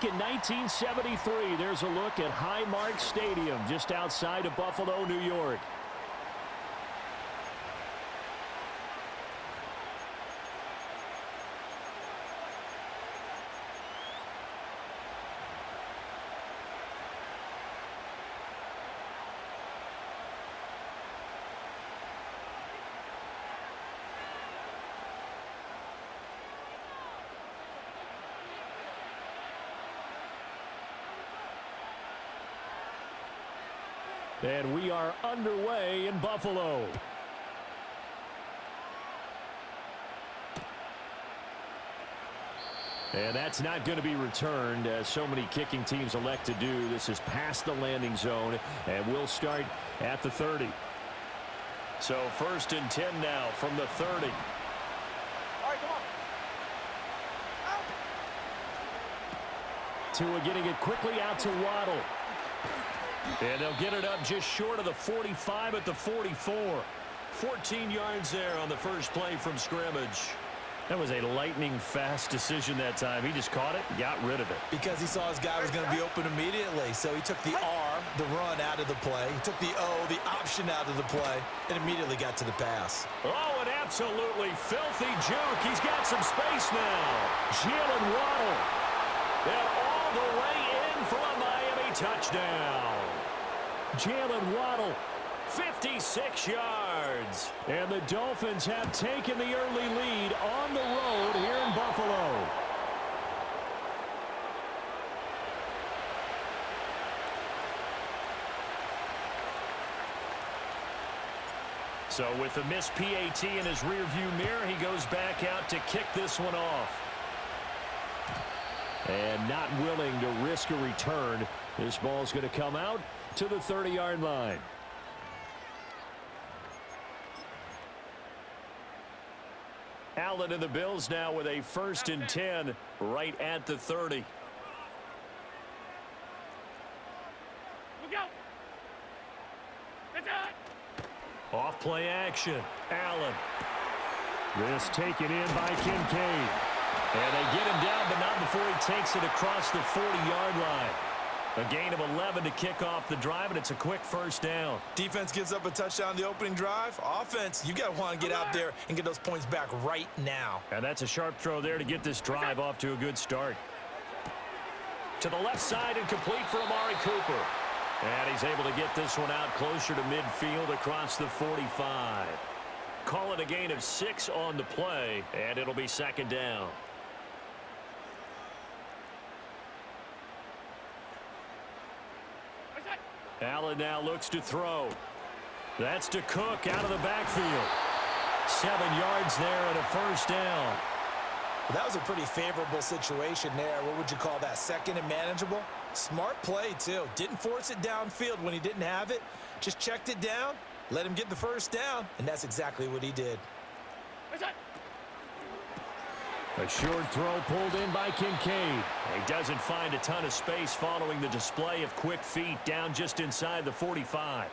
In 1973, there's a look at Highmark Stadium just outside of Buffalo, New York. And we are underway in Buffalo. And that's not going to be returned, as so many kicking teams elect to do. This is past the landing zone, and we'll start at the 30. So 1st and 10 now from the 30. All right, come on. Tua getting it quickly out to Waddle. And they'll get it up just short of the 45 at the 44. 14 yards there on the first play from scrimmage. That was a lightning-fast decision that time. He just caught it, got rid of it. Because he saw his guy was going to be open immediately. So he took the R, the run, out of the play. He took the O, the option, out of the play, and immediately got to the pass. Oh, an absolutely filthy juke. He's got some space now. Jalen Waddle. And all the way in for a Miami touchdown. Jalen Waddle, 56 yards. And the Dolphins have taken the early lead on the road here in Buffalo. So with the missed PAT in his rearview mirror, he goes back out to kick this one off. And not willing to risk a return. This ball's going to come out to the 30-yard line. Allen and the Bills now with a 1st and 10 right at the 30. Look out. That's it. Off play action. Allen. This taken in by Kincaid. And they get him down, but not before he takes it across the 40-yard line. A gain of 11 to kick off the drive, and it's a quick first down. Defense gives up a touchdown the opening drive. Offense, you got to want to get out there and get those points back right now. And that's a sharp throw there to get this drive off to a good start. To the left side and complete for Amari Cooper. And he's able to get this one out closer to midfield across the 45. Call it a gain of 6 on the play, and it'll be 2nd down. Allen now looks to throw. That's to Cook out of the backfield. 7 yards there and a first down. Well, that was a pretty favorable situation there. What would you call that? 2nd and manageable? Smart play, too. Didn't force it downfield when he didn't have it. Just checked it down, let him get the first down, and that's exactly what he did. A short throw pulled in by Kincaid. He doesn't find a ton of space following the display of quick feet down just inside the 45.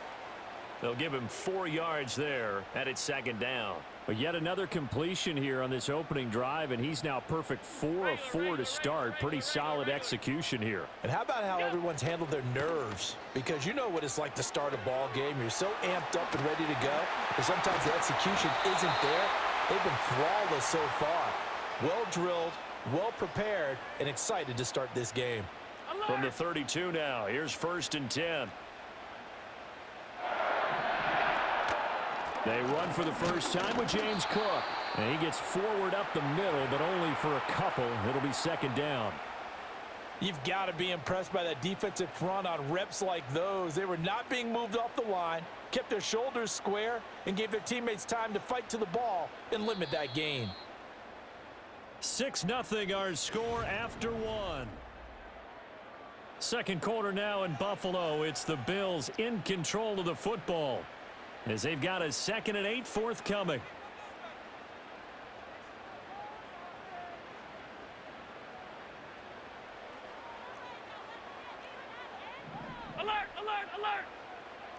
They'll give him 4 yards there, and it's 2nd down. But yet another completion here on this opening drive, and he's now perfect 4 of 4 to start. Pretty solid execution here. And how about how everyone's handled their nerves? Because you know what it's like to start a ball game. You're so amped up and ready to go, but sometimes the execution isn't there. They've been flawless so far. Well drilled, well prepared, and excited to start this game. From the 32 now, here's 1st and 10. They run for the first time with James Cook. And he gets forward up the middle, but only for a couple. It'll be 2nd down. You've got to be impressed by that defensive front on reps like those. They were not being moved off the line, kept their shoulders square, and gave their teammates time to fight to the ball and limit that gain. 6-0 our score after 1. Second quarter now in Buffalo. It's the Bills in control of the football as they've got a 2nd and 8 forthcoming. Alert, alert, alert.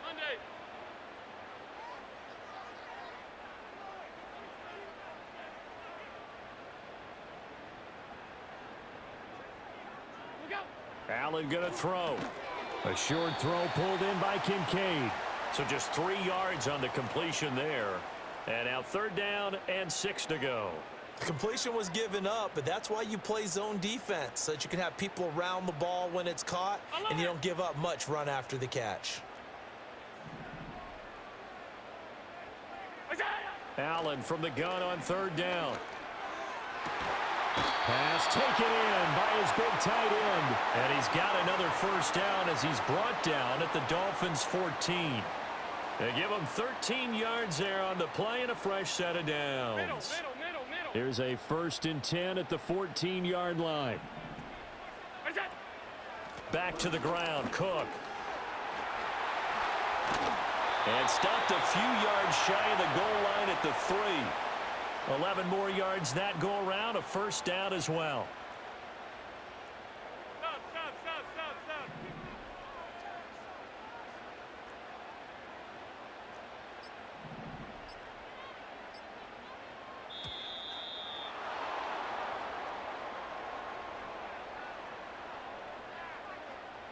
Monday. Look out. Allen going to throw. A short throw pulled in by Kincaid. So just 3 yards on the completion there. And now 3rd down and 6 to go. The completion was given up, but that's why you play zone defense, so that you can have people around the ball when it's caught, and you don't give up much run after the catch. Allen from the gun on 3rd down. Pass taken in by his big tight end. And he's got another 1st down as he's brought down at the Dolphins' 14. They give him 13 yards there on the play and a fresh set of downs. Middle. Here's a 1st and 10 at the 14-yard line. Back to the ground, Cook. And stopped a few yards shy of the goal line at the 3. 11 more yards that go around, a 1st down as well. Stop.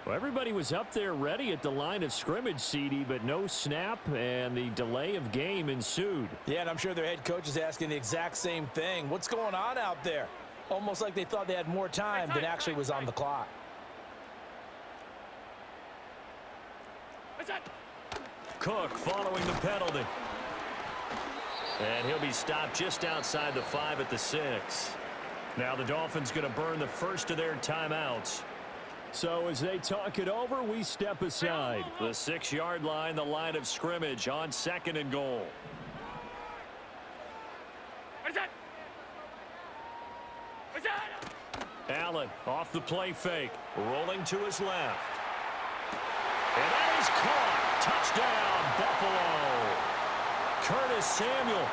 Well, everybody was up there ready at the line of scrimmage, CD, but no snap, and the delay of game ensued. Yeah, and I'm sure their head coach is asking the exact same thing. What's going on out there? Almost like they thought they had more time than actually was on the clock. Cook following the penalty. And he'll be stopped just outside the 5 at the 6. Now the Dolphins going to burn the first of their timeouts. So as they talk it over, we step aside. The 6-yard line, the line of scrimmage on 2nd and goal. Allen off the play fake, rolling to his left. And that is caught. Touchdown, Buffalo. Curtis Samuel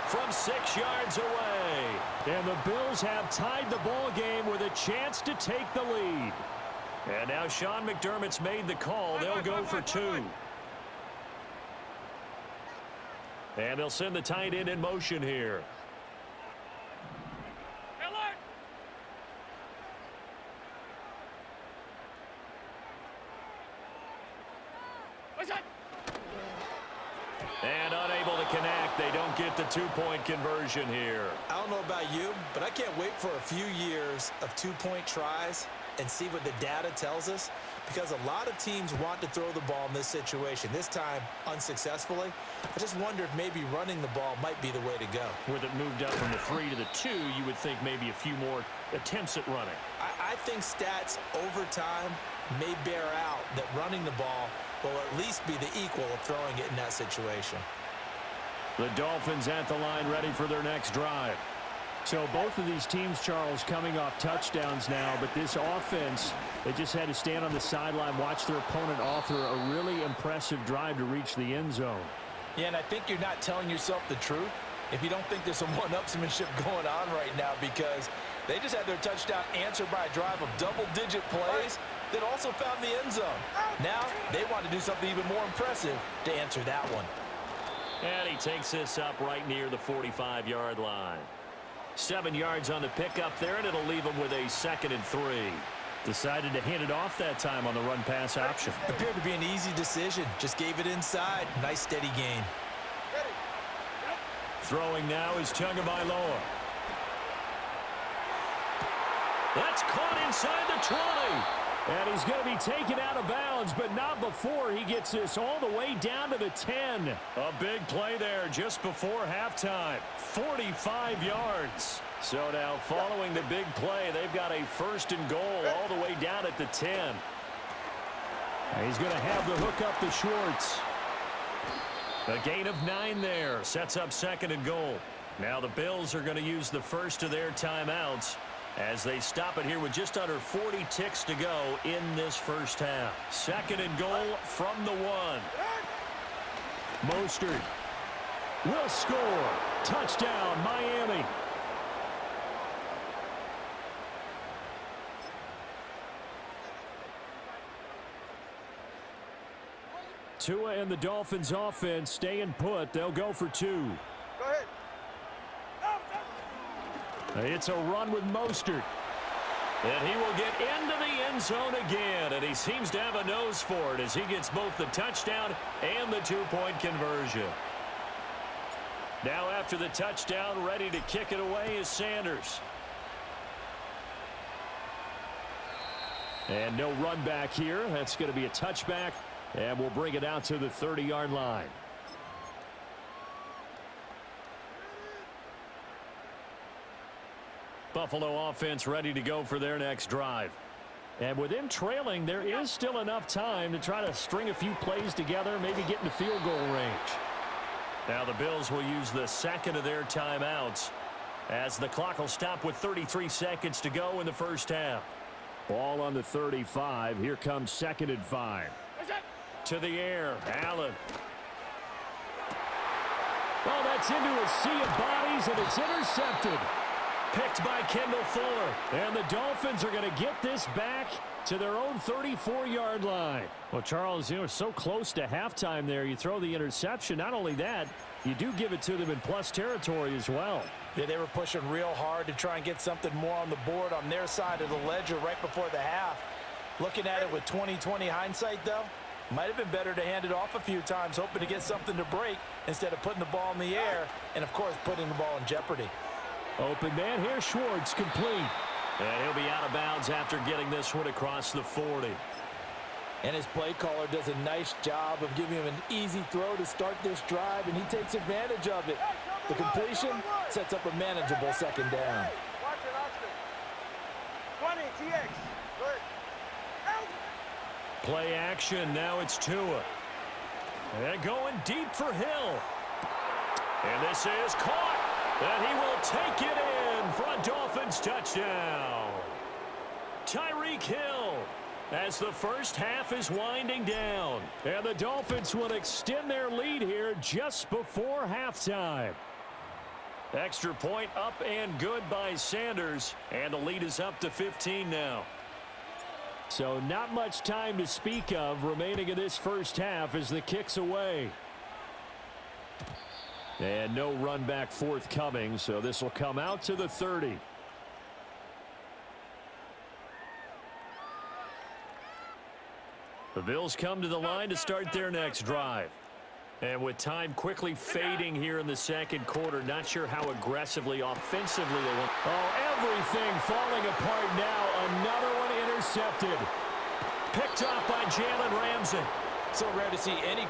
from 6 yards away. And the Bills have tied the ball game with a chance to take the lead. And now Sean McDermott's made the call. They'll go for 2. And they'll send the tight end in motion here. And unable to connect. They don't get the 2-point conversion here. I don't know about you, but I can't wait for a few years of 2-point tries and see what the data tells us, because a lot of teams want to throw the ball in this situation. This time, unsuccessfully. I just wonder if maybe running the ball might be the way to go. With it moved up from the 3 to the 2, you would think maybe a few more attempts at running. I think stats over time may bear out that running the ball will at least be the equal of throwing it in that situation. The Dolphins at the line ready for their next drive. So both of these teams, Charles, coming off touchdowns now, but this offense, they just had to stand on the sideline, watch their opponent author a really impressive drive to reach the end zone. Yeah, and I think you're not telling yourself the truth if you don't think there's some one-upsmanship going on right now, because they just had their touchdown answered by a drive of double-digit plays that also found the end zone. Now they want to do something even more impressive to answer that one. And he takes this up right near the 45-yard line. 7 yards on the pickup there, and it'll leave him with a 2nd and 3. Decided to hand it off that time on the run-pass option. Appeared to be an easy decision. Just gave it inside. Nice steady gain. Throwing now is Tagovailoa. That's caught inside the 20. And he's going to be taken out of bounds, but not before he gets this all the way down to the 10. A big play there just before halftime. 45 yards. So now following the big play, they've got a 1st and goal all the way down at the 10. And he's going to have the hook up to Schwartz. A gain of 9 there. Sets up 2nd and goal. Now the Bills are going to use the first of their timeouts as they stop it here with just under 40 ticks to go in this first half. 2nd and goal from the 1. Mostert will score. Touchdown, Miami. Tua and the Dolphins offense staying put. They'll go for 2. Go ahead. It's a run with Mostert. And he will get into the end zone again, and he seems to have a nose for it as he gets both the touchdown and the two-point conversion. Now after the touchdown, ready to kick it away is Sanders. And no run back here. That's going to be a touchback, and we'll bring it out to the 30-yard line. Buffalo offense ready to go for their next drive. And with them trailing, there is still enough time to try to string a few plays together, maybe get into field goal range. Now the Bills will use the second of their timeouts as the clock will stop with 33 seconds to go in the first half. Ball on the 35. Here comes 2nd and 5. To the air. Allen. Well, that's into a sea of bodies, and it's intercepted. Picked by Kendall Fuller. And the Dolphins are going to get this back to their own 34-yard line. Well, Charles, you know, so close to halftime there. You throw the interception. Not only that, you do give it to them in plus territory as well. Yeah, they were pushing real hard to try and get something more on the board on their side of the ledger right before the half. Looking at it with 20/20 hindsight, though, might have been better to hand it off a few times, hoping to get something to break instead of putting the ball in the air and, of course, putting the ball in jeopardy. Open man here, Schwartz, complete. And he'll be out of bounds after getting this one across the 40. And his play caller does a nice job of giving him an easy throw to start this drive, and he takes advantage of it. The completion sets up a manageable 2nd down. Watch it, Austin. 20, TX. Good. Play action, now it's Tua. And going deep for Hill. And this is caught. And he will take it in for a Dolphins touchdown. Tyreek Hill as the first half is winding down. And the Dolphins will extend their lead here just before halftime. Extra point up and good by Sanders. And the lead is up to 15 now. So not much time to speak of remaining in this first half as the kick's away. And no run back forthcoming, so this will come out to the 30. The Bills come to the line to start their next drive. And with time quickly fading here in the second quarter, not sure how aggressively, offensively they will. Oh, everything falling apart now. Another one intercepted. Picked off by Jalen Ramsey. So rare to see any